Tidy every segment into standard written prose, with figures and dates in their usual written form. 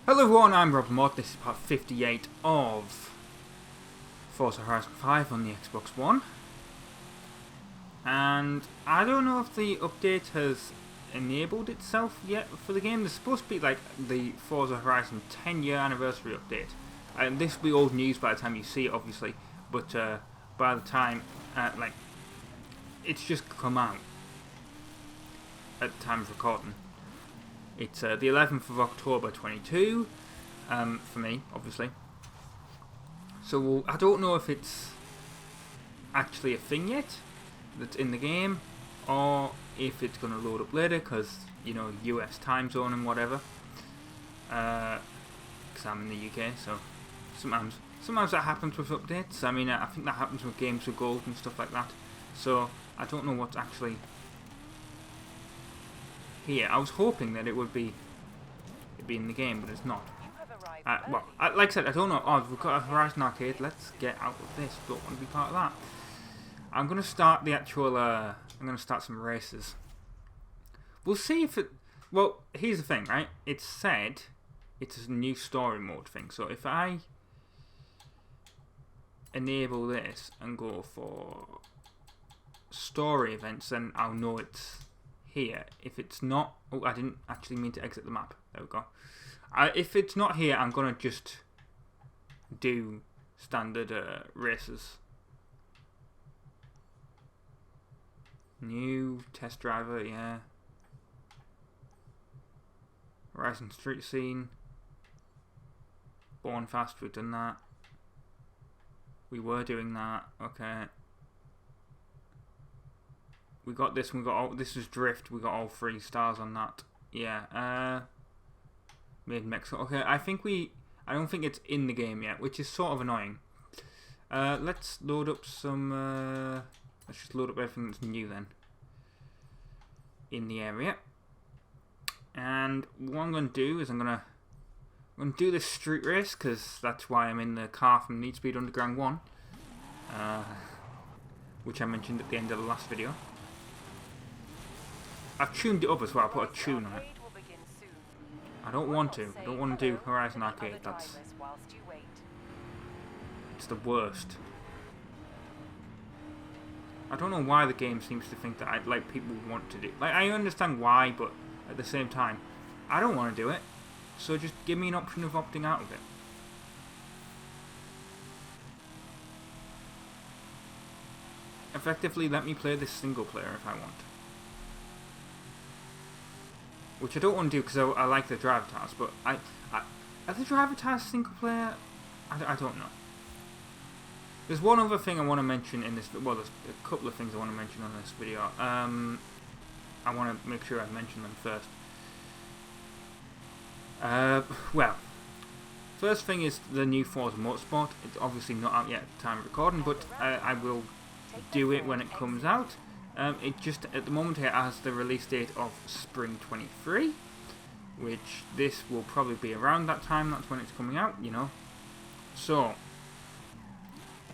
Hello everyone, I'm RobtheMod. This is part 58 of Forza Horizon 5 on the Xbox One. And I don't know if the update has enabled itself yet for the game. There's supposed to be like the Forza Horizon 10-year anniversary update. And this will be old news by the time you see it, obviously. But by the time, it's just come out at the time of recording. It's the 11th of October 22, for me, obviously. So I don't know if it's actually a thing yet that's in the game, or if it's going to load up later, because, you know, US time zone and whatever. Because I'm in the UK, so sometimes that happens with updates. I mean, I think that happens with games with gold and stuff like that. So I don't know what's actually here. I was hoping that it'd be in the game, but it's not. Like I said, I don't know. Oh, we've got a Horizon Arcade. Let's get out of this. Don't want to be part of that. I'm going to start the actual. I'm going to start some races. We'll see if it. Well, here's the thing, right? It said it's a new story mode thing. So if I enable this and go for story events, then I'll know it's here. If it's not, oh, I didn't actually mean to exit the map. There we go. If it's not here, I'm gonna just do standard races. New test driver, yeah. Horizon Street Scene. Born Fast, we've done that. We were doing that. Okay. We got this. We got all. This was Drift. We got all 3 stars on that. Yeah. Made Mexico. Okay. I don't think it's in the game yet, which is sort of annoying. Let's load up some. Let's just load up everything that's new then. In the area. And what I'm gonna do is I'm gonna do this street race, because that's why I'm in the car from Need Speed Underground 1, which I mentioned at the end of the last video. I've tuned it up as well. I put a tune on it. I don't want to. I don't want to do Horizon Arcade. It's the worst. I don't know why the game seems to think that people want to do. Like, I understand why, but at the same time, I don't want to do it. So just give me an option of opting out of it. Effectively, let me play this single player if I want. Which I don't want to do because I like the driver tasks, but are the driver tasks single player? I don't know. There's one other thing I want to mention in this. Well, there's a couple of things I want to mention on this video. I want to make sure I mention them first. Well, first thing is the new Forza Motorsport. It's obviously not out yet at the time of recording, but I will do it when it comes out. It just, at the moment, it has the release date of Spring 23, which this will probably be around that time. That's when it's coming out, you know. So,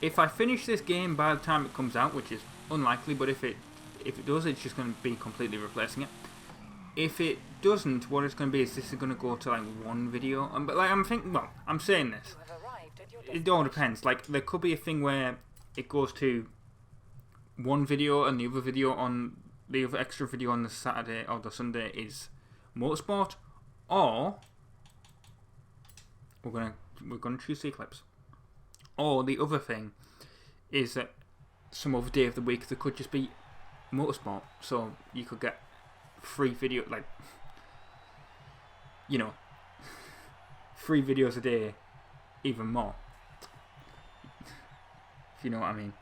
if I finish this game by the time it comes out, which is unlikely, but if it does, it's just going to be completely replacing it. If it doesn't, what it's going to be is this is going to go to like 1 video. But like I'm saying this. It all depends. Like, there could be a thing where it goes to 1 video and the other video on the other extra video on the Saturday or the Sunday is Motorsport, or we're gonna choose the Eclipse. Or the other thing is that some other day of the week there could just be Motorsport, so you could get free video, like, you know, 3 videos a day, even more. If you know what I mean.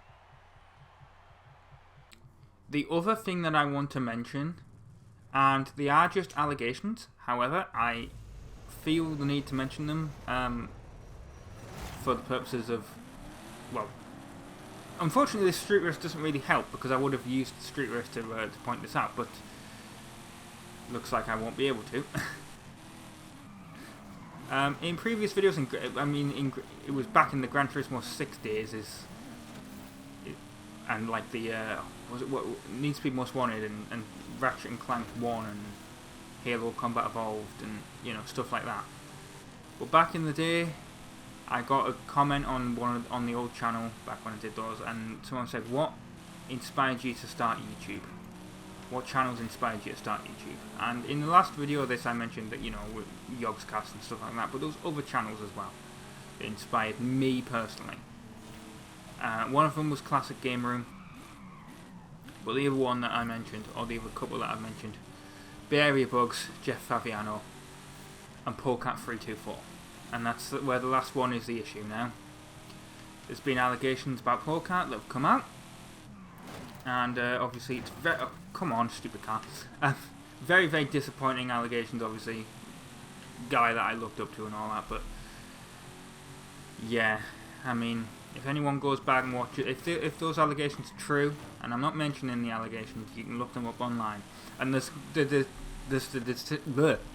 The other thing that I want to mention, and they are just allegations, however, I feel the need to mention them for the purposes of, well, unfortunately this street race doesn't really help, because I would have used the street race to point this out, but looks like I won't be able to. In previous videos, it was back in the Gran Turismo 6 days, and like the was it what Need Speed Most Wanted and Ratchet and Clank 1 and Halo Combat Evolved and, you know, stuff like that. But back in the day, I got a comment on on the old channel back when I did those, and someone said, "What inspired you to start YouTube? What channels inspired you to start YouTube?" And in the last video of this, I mentioned that, you know, with Yogscast and stuff like that, but there was other channels as well that inspired me personally. One of them was Classic Game Room, but the other one that I mentioned, or the other couple that I mentioned, Bay Area Bugs, Jeff Faviano, and Polecat324. And that's where the last one is the issue now. There's been allegations about Polecat that have come out, and obviously it's very... Oh, come on, stupid car. Very, very disappointing allegations, obviously. Guy that I looked up to and all that, but... yeah, I mean, if anyone goes back and watch it, if those allegations are true, and I'm not mentioning the allegations, you can look them up online. And there's the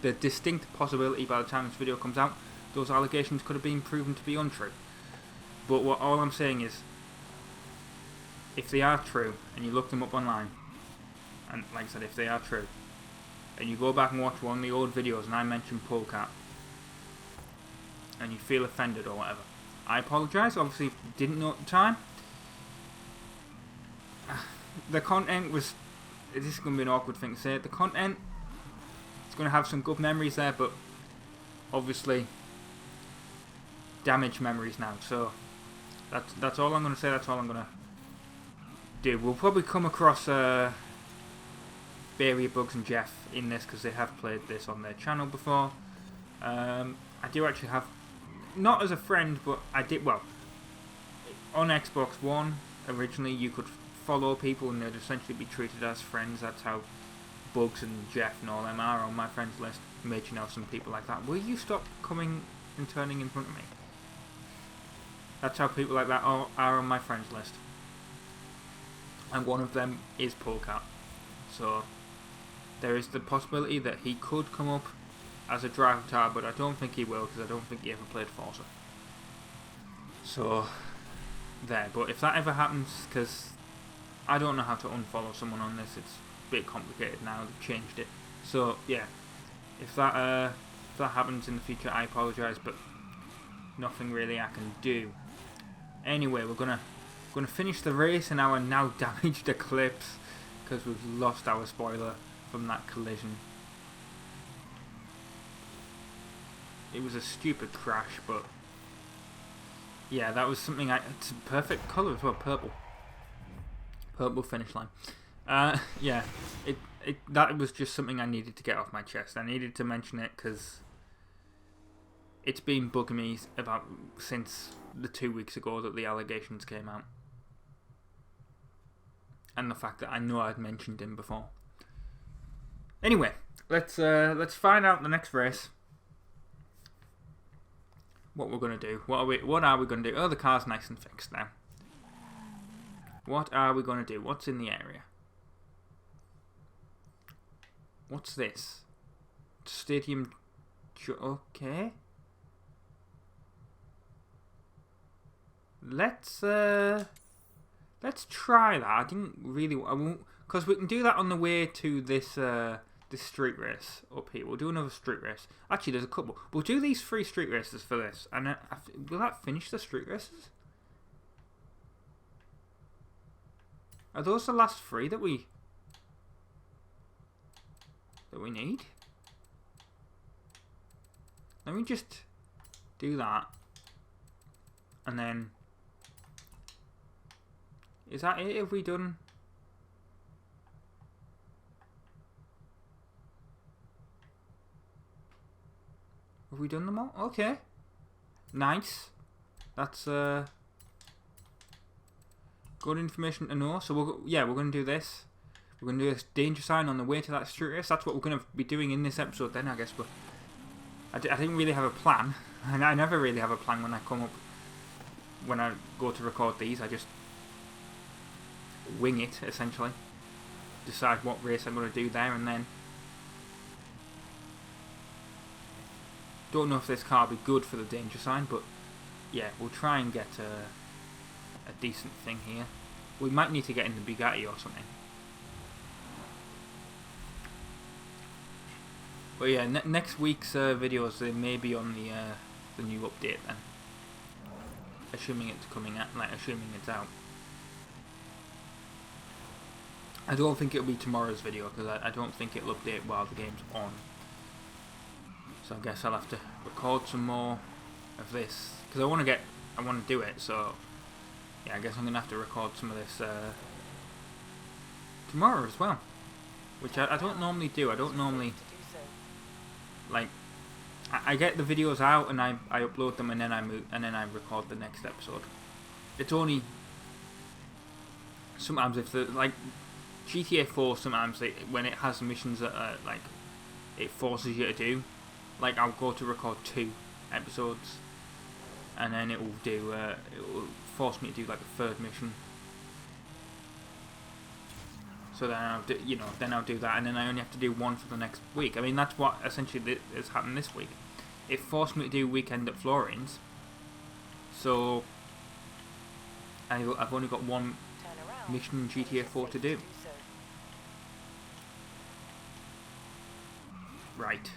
distinct possibility by the time this video comes out, those allegations could have been proven to be untrue. But all I'm saying is, if they are true, and you look them up online, and like I said, if they are true, and you go back and watch one of the old videos and I mentioned Polecat, and you feel offended or whatever, I apologise. Obviously didn't know at the time. The content was... this is going to be an awkward thing to say. The content, it's going to have some good memories there, but obviously damaged memories now. So that's all I'm going to say. That's all I'm going to do. We'll probably come across Bay Area Bugs and Jeff in this, because they have played this on their channel before. I do actually have, not as a friend, but I did, well, on Xbox One originally you could follow people and they'd essentially be treated as friends. That's how Bugs and Jeff and all them are on my friends list. Made you know some people like that. Will you stop coming and turning in front of me? That's how people like that are on my friends list. And one of them is Polecat. So there is the possibility that he could come up as a driver tar, but I don't think he will, because I don't think he ever played Forza. So there. But if that ever happens, because I don't know how to unfollow someone on this, it's a bit complicated now, they've changed it. So yeah, if that happens in the future, I apologise, but nothing really I can do. Anyway, we're gonna finish the race in our now damaged Eclipse, because we've lost our spoiler from that collision. It was a stupid crash, but yeah, that was something it's a perfect colour as well, purple finish line. Yeah, that was just something I needed to get off my chest. I needed to mention it because it's been bugging me about since the 2 weeks ago that the allegations came out, and the fact that I know I'd mentioned him before. Anyway, let's find out the next race. What we're gonna do? What are we gonna do? Oh, the car's nice and fixed now. What are we gonna do? What's in the area? What's this? Stadium. Okay. Let's try that. I didn't really. I won't, because we can do that on the way to this this street race up here. We'll do another street race. Actually, there's a couple. We'll do these 3 street races for this, and will that finish the street races? Are those the last 3 that we need? Let me just do that, and then is that it? Have we done? Have we done them all? Okay. Nice. That's good information to know. So we're going to do this. We're going to do this danger sign on the way to that street race. That's what we're going to be doing in this episode then, I guess. But I didn't really have a plan. And I never really have a plan when I go to record these. I just wing it, essentially. Decide what race I'm going to do there, and then don't know if this car will be good for the danger sign, but yeah, we'll try and get a decent thing here. We might need to get in the Bugatti or something. But yeah, next week's videos, they may be on the the new update then. Assuming it's coming out, like assuming it's out. I don't think it'll be tomorrow's video because I don't think it'll update while the game's on. So I guess I'll have to record some more of this because I want to do it. So yeah, I guess I'm gonna have to record some of this tomorrow as well, which I don't normally do. I don't normally like. I get the videos out and I upload them and then I record the next episode. It's only sometimes if the like GTA 4 sometimes when it has missions that like it forces you to do, like I'll go to record 2 episodes and then it will force me to do like a 3rd mission. So then I'll do, then I'll do that, and then I only have to do 1 for the next week. I mean, that's what essentially has happened this week. It forced me to do Weekend at Florian's, so I've only got 1 mission in GTA 4 to do. Right.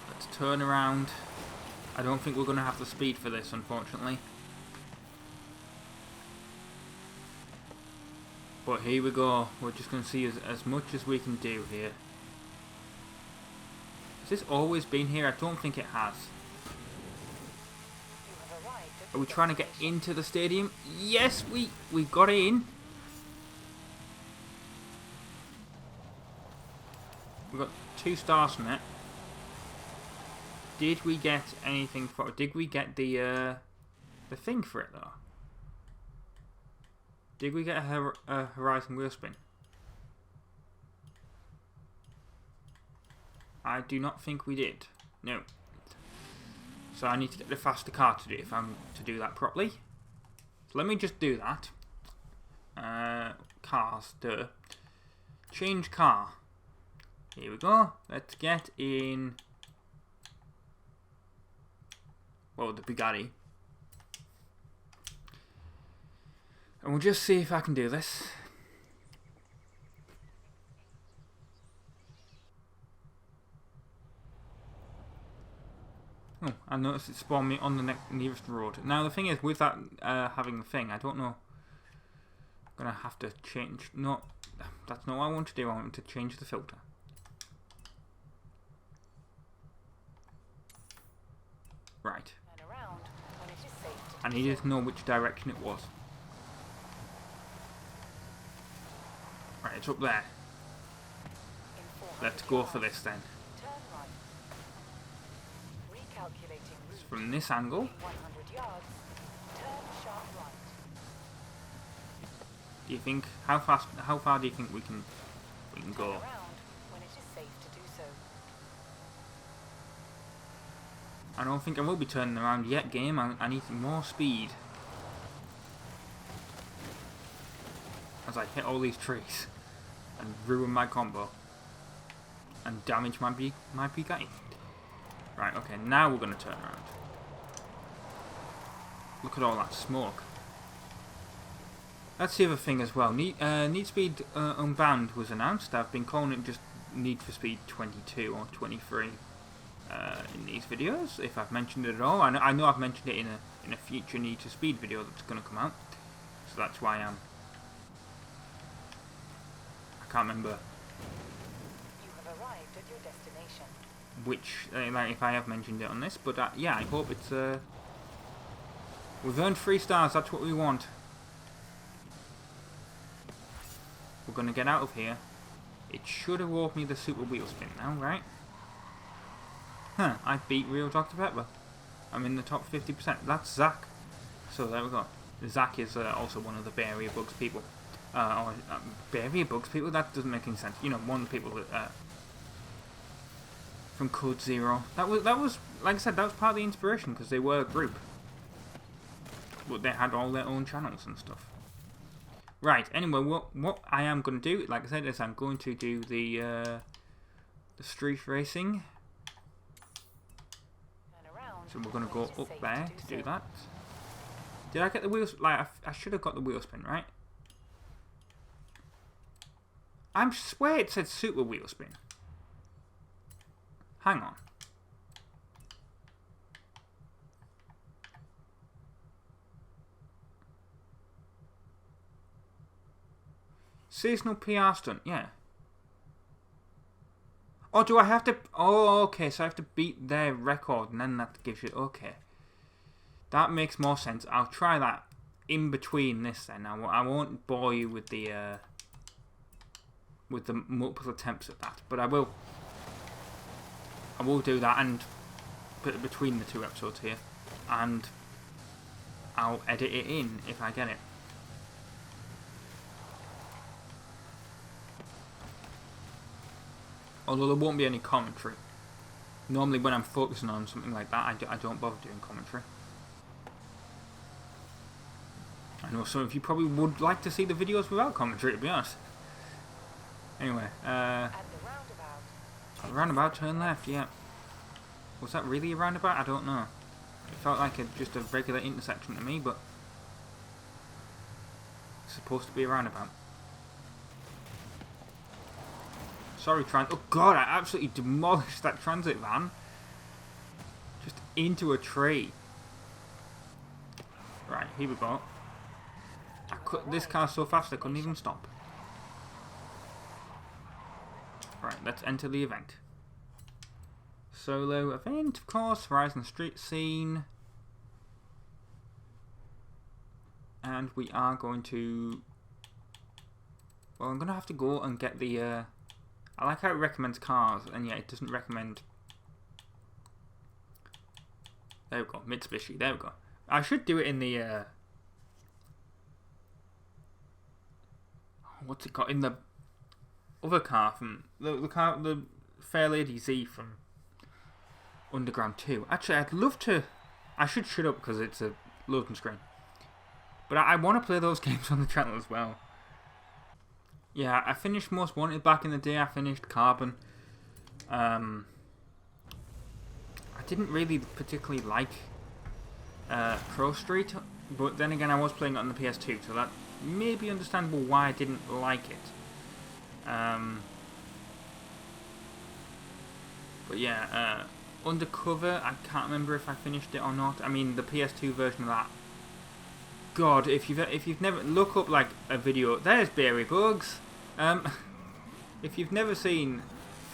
Let's turn around. I don't think we're going to have the speed for this, unfortunately. But here we go. We're just going to see as much as we can do here. Has this always been here? I don't think it has. Are we trying to get into the stadium? Yes, we got in. We got 2 stars from it. Did we get anything for it? Did we get the thing for it though? Did we get a Horizon wheel spin? I do not think we did. No. So I need to get the faster car to do it if I'm to do that properly. So let me just do that. Cars, duh. Change car. Here we go. Let's get in. Well, the Bugatti. And we'll just see if I can do this. Oh, I noticed it spawned me on the nearest road. Now the thing is, with that having the thing, I don't know. I'm gonna have to change. No, that's not what I want to do. I want to change the filter. Right. I needed to know which direction it was. Right, it's up there. Let's go for this then. It's from this angle. Do you think how far do you think we can go? I don't think I will be turning around yet, game. I need more speed. As I hit all these trees and ruin my combo and damage my Bugatti. Right, okay, now we're going to turn around. Look at all that smoke. That's the other thing as well. Need Speed Unbound was announced. I've been calling it just Need for Speed 22 or 23 in these videos, if I've mentioned it at all. I know I've mentioned it in a future Need for Speed video that's going to come out. So that's why I can't remember. You have arrived at your destination. Which, like, if I have mentioned it on this, but yeah, I hope it's. We've earned 3 stars. That's what we want. We're gonna get out of here. It should have awarded me the super wheel spin now, right? Huh? I beat Real Dr. Pepper. I'm in the top 50%. That's Zach. So there we go. Zach is also one of the Barrier Bugs people. Barrier Bugs people? That doesn't make any sense. You know, one of the people that from Code Zero. That was like I said, that was part of the inspiration because they were a group, but they had all their own channels and stuff. Right. Anyway, what I am going to do, like I said, is I'm going to do the street racing. So we're going to go up there to do that. Did I get the wheels? Like I should have got the wheel spin, right? I swear it said super wheel spin. Hang on. Seasonal PR stunt, yeah. Oh, do I have to... Oh, okay, so I have to beat their record and then that gives you... Okay. That makes more sense. I'll try that in between this then. I won't bore you with the multiple attempts at that, but I will do that and put it between the two episodes here, and I'll edit it in if I get it. Although there won't be any commentary. Normally when I'm focusing on something like that, I don't bother doing commentary. I know some of you probably would like to see the videos without commentary, to be honest. Anyway, At the roundabout. a roundabout, turn left, yeah. Was that really a roundabout? I don't know. It felt like just a regular intersection to me, but it's supposed to be a roundabout. Sorry, oh god, I absolutely demolished that transit van. Just into a tree. Right, here we go. This car's so fast I couldn't even stop. Right, let's enter the event. Solo event, of course, Horizon Street Scene. And we are going to... Well, I'm going to have to go and get the... I like how it recommends cars, and yet it doesn't recommend... There we go, Mitsubishi, there we go. I should do it in the... What's it called? In the other car from... The Fair Lady Z from Underground 2. Actually, I'd love to... I should shut up because it's a loading screen. But I want to play those games on the channel as well. Yeah, I finished Most Wanted back in the day. I finished Carbon. I didn't really particularly like Pro Street, but then again I was playing it on the PS2, so that may be understandable why I didn't like it. But yeah, Undercover, I can't remember if I finished it or not. I mean, the PS2 version of that. God, if you've never look up like a video, there's Berry Bugs. If you've never seen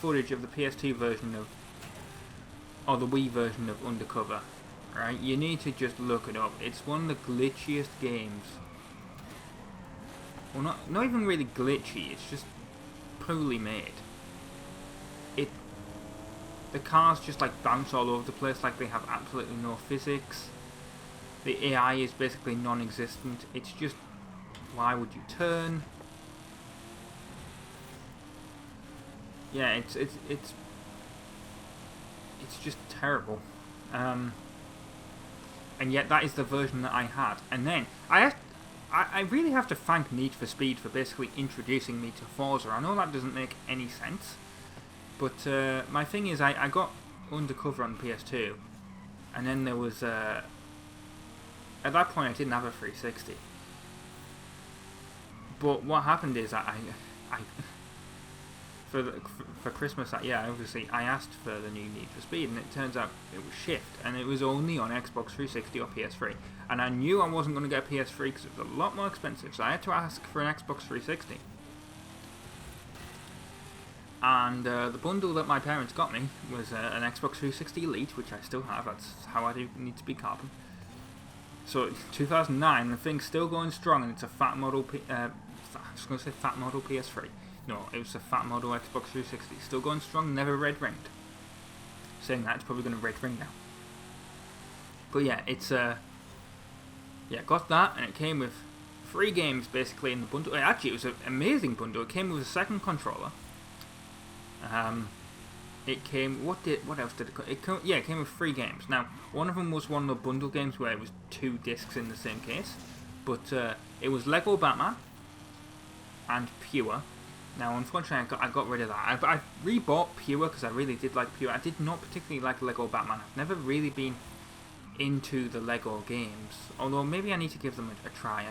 footage of the PS2 version of, or the Wii version of Undercover, right? You need to just look it up. It's one of the glitchiest games. Well, not even really glitchy. It's just poorly made. The cars just like bounce all over the place, like they have absolutely no physics. The AI is basically non-existent. It's just, why would you turn? Yeah, it's just terrible. And yet that is the version that I had. And then I really have to thank Need for Speed for basically introducing me to Forza. I know that doesn't make any sense, but my thing is I got Undercover on PS2, and then there was at that point I didn't have a 360. But what happened is I for Christmas that year, obviously I asked for the new Need for Speed, and it turns out it was shipped, and it was only on Xbox 360 or PS3. And I knew I wasn't going to get a PS3 because it was a lot more expensive, so I had to ask for an Xbox 360. And the bundle that my parents got me was an Xbox 360 Elite, which I still have. That's how I do Need to Be Carbon. So 2009, the thing's still going strong, and it's a fat model. I was going to say fat model PS3. No, it was a fat model Xbox 360. Still going strong, never red ringed. Saying that, it's probably going to red ring now. But yeah, it's yeah, got that, and it came with 3 games basically in the bundle. Actually, it was an amazing bundle. It came with a second controller. It came. What else did it come? Yeah, it came with 3 games. Now, one of them was one of the bundle games where it was 2 discs in the same case, but it was Lego Batman and Pure. Now, unfortunately, I got rid of that. I rebought Pure because I really did like Pure. I did not particularly like Lego Batman. I've never really been into the Lego games, although maybe I need to give them a try.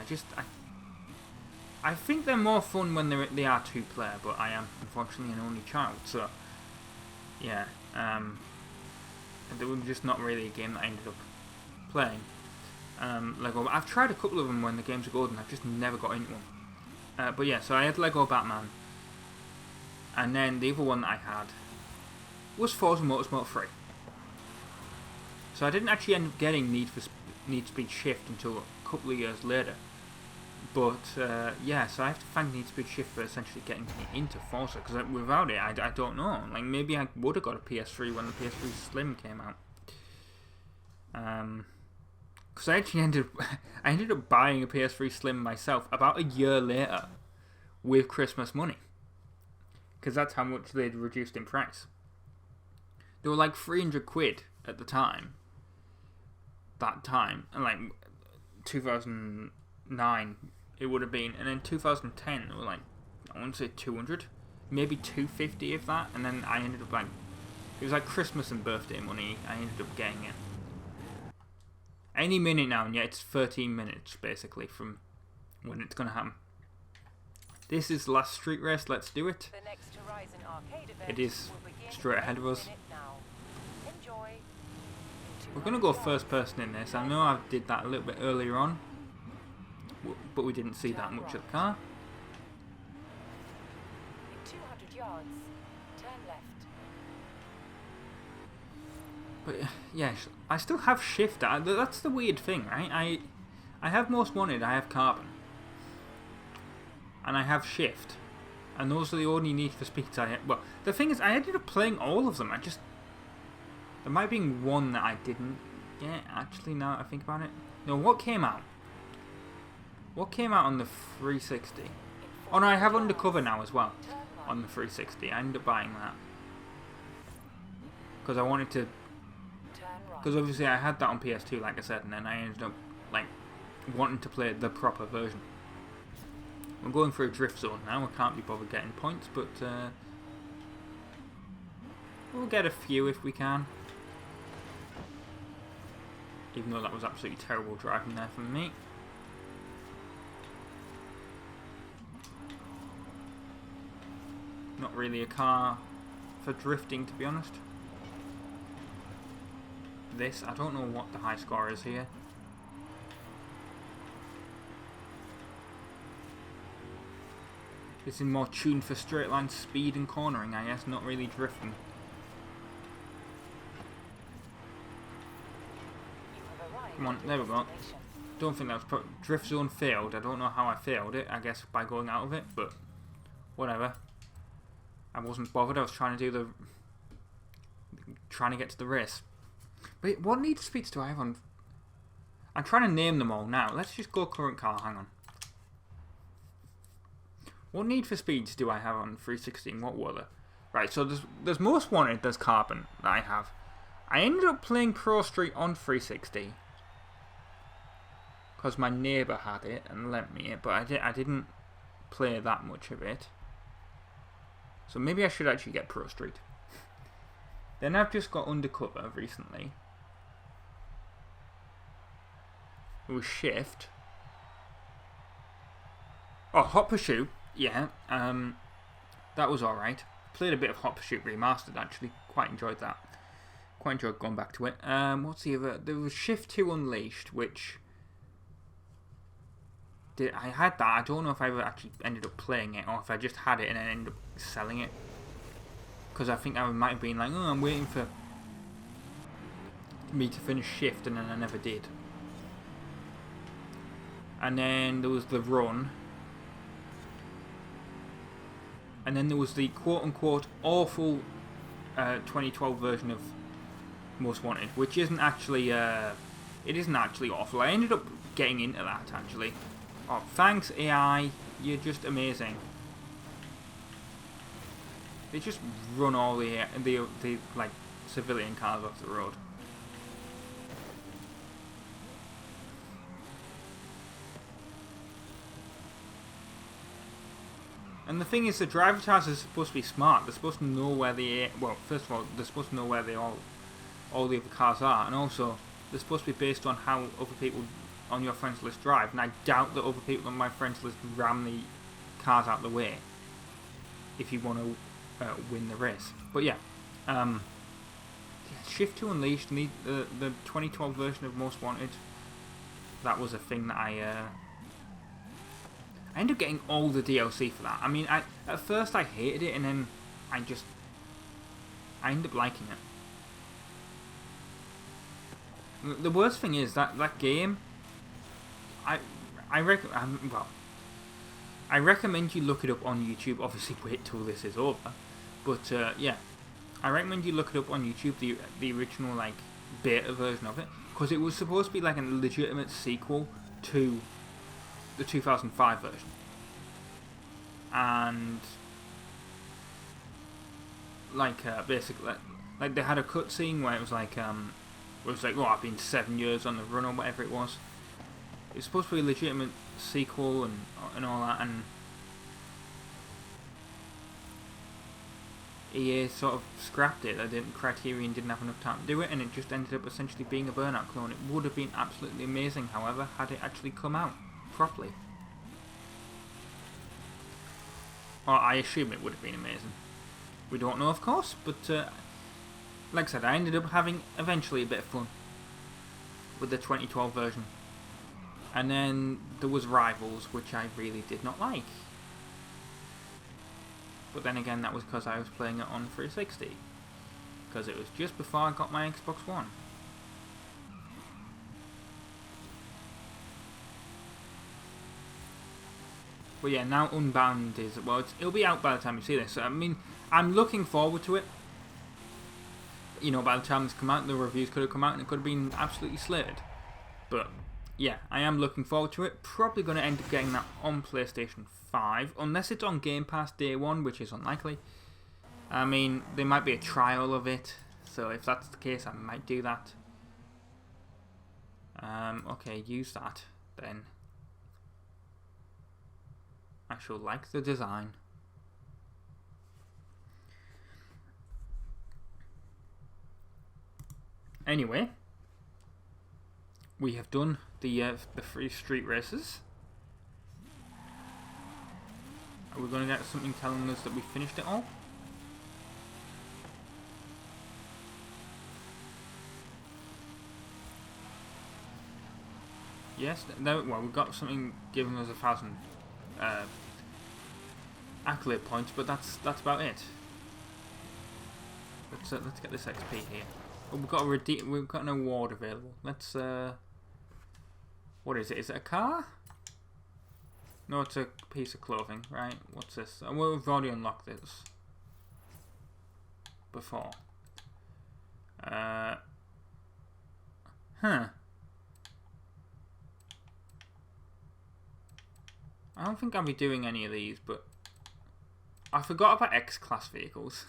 I think they're more fun when they are 2-player, but I am unfortunately an only child, so yeah, they were just not really a game that I ended up playing. Lego. I've tried a couple of them when the games are golden. I've just never got into them. But yeah, so I had Lego Batman, and then the other one that I had was Forza Motorsport 3. So I didn't actually end up getting Need Speed Shift until a couple of years later. But yeah, so I have to thank Need Speed Shift for essentially getting me into Forza, because without it, I don't know. Like, maybe I would have got a PS3 when the PS3 Slim came out. Because I actually ended up buying a PS3 Slim myself about a year later with Christmas money, because that's how much they'd reduced in price. They were like 300 quid at the time. That time, and like 2009 it would have been, and then 2010 it was like, I want to say 200, maybe 250 if that, and then I ended up like, it was like Christmas and birthday money, I ended up getting it. Any minute now, and yet it's 13 minutes basically from when it's going to happen. This is the last street race, let's do it. The next Horizon arcade event It is will begin straight ahead of us. in a minute now. Enjoy. We're going to go first person in this. I know I did that a little bit earlier on, but we didn't see that much of the car. In 200 yards, turn left. But yeah, I still have shift. That's the weird thing, right? I have most wanted, I have carbon, and I have shift, and those are the only Need for Speeds I have. Well, the thing is, I ended up playing all of them. There might be one that I didn't get, actually, now that I think about it. No, what came out? What came out on the 360? Oh no, I have Undercover now as well on the 360. I ended up buying that because I wanted to. Because obviously I had that on PS2, like I said, and then I ended up like wanting to play the proper version. I'm going for a drift zone now. I can't be bothered getting points, but we'll get a few if we can. Even though that was absolutely terrible driving there from me. Not really a car for drifting, to be honest. This, I don't know what the high score is here. This is more tuned for straight line speed and cornering, I guess, not really drifting. Come on, there we go. Don't think that was drift zone failed. I don't know how I failed it. I guess by going out of it, but whatever. I wasn't bothered. I was trying to get to the race. But what Need for Speeds do I have on? I'm trying to name them all now. Let's just go current car. Hang on. What Need for Speeds do I have on 360? What were they? Right. So there's Most Wanted. There's Carbon that I have. I ended up playing Pro Street on 360 because my neighbour had it and lent me it, but I didn't play that much of it. So maybe I should actually get Pro Street. Then I've just got Undercover recently. It was Shift. Oh, Hot Pursuit. Yeah. That was alright. Played a bit of Hot Pursuit Remastered actually. Quite enjoyed that. Quite enjoyed going back to it. What's the other? There was Shift 2 Unleashed, which I had that. I don't know if I ever actually ended up playing it, or if I just had it and then ended up selling it. Because I think I might have been like, oh, I'm waiting for me to finish Shift, and then I never did. And then there was the Run. And then there was the quote-unquote awful 2012 version of Most Wanted, which isn't actually, it isn't actually awful. I ended up getting into that, actually. Oh, thanks, AI. You're just amazing. They just run all the like civilian cars off the road. And the thing is, the driver cars are supposed to be smart. They're supposed to know where first of all, they're supposed to know where all the other cars are, and also they're supposed to be based on how other people on your friends list drive. And I doubt that other people on my friends list ram the cars out of the way if you want to win the race. But yeah, Shift 2 Unleashed, the 2012 version of Most Wanted. That was a thing that I ended up getting all the DLC for that. I mean, at first I hated it, and then I ended up liking it. The worst thing is that game, I recommend you look it up on YouTube. Obviously, wait till this is over. But yeah, I recommend you look it up on YouTube. The original like beta version of it, because it was supposed to be like a legitimate sequel to the 2005 version, and like basically like they had a cutscene where it was like oh, I've been 7 years on the run or whatever it was. It's supposed to be a legitimate sequel and all that, and EA sort of scrapped it. Criterion didn't have enough time to do it, and it just ended up essentially being a Burnout clone. It would have been absolutely amazing, however, had it actually come out properly. Or I assume it would have been amazing. We don't know, of course, but like I said, I ended up having eventually a bit of fun with the 2012 version. And then there was Rivals, which I really did not like. But then again, that was because I was playing it on 360. Because it was just before I got my Xbox One. But yeah, now Unbound is, well, it'll be out by the time you see this. So, I mean, I'm looking forward to it. You know, by the time this come out, the reviews could have come out and it could have been absolutely slated. But yeah, I am looking forward to it. Probably going to end up getting that on PlayStation 5, unless it's on Game Pass day one, which is unlikely. I mean, there might be a trial of it, so if that's the case, I might do that. Okay, use that, then. I shall like the design. Anyway, we have done the free street races. Are we going to get something telling us that we finished it all? Yes, no, well, we've got something giving us 1,000 accolade points, but that's about it. Let's get this XP here. Oh, we've got an award available. Let's what is it? Is it a car? No, it's a piece of clothing, right? What's this? We've already unlocked this before. Huh. I don't think I'll be doing any of these, but I forgot about X-Class vehicles.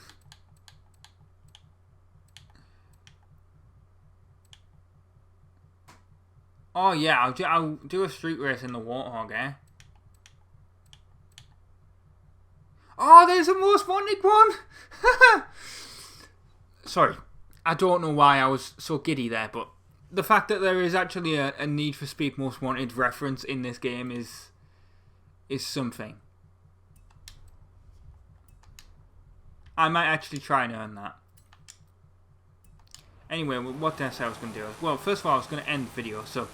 Oh yeah, I'll do a street race in the Warthog, eh? Oh, there's a most wanted one! Sorry, I don't know why I was so giddy there, but the fact that there is actually a Need for Speed Most Wanted reference in this game is something. I might actually try and earn that. Anyway, what did I say I was going to do? Well, first of all, I was going to end the video, so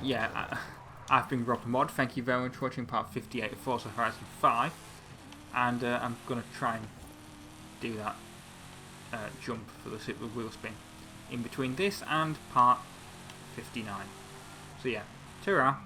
yeah, I've been RobtheMod. Thank you very much for watching part 58 of Forza Horizon 5, and I'm going to try and do that jump for the super wheel spin in between this and part 59. So yeah, ta-ra!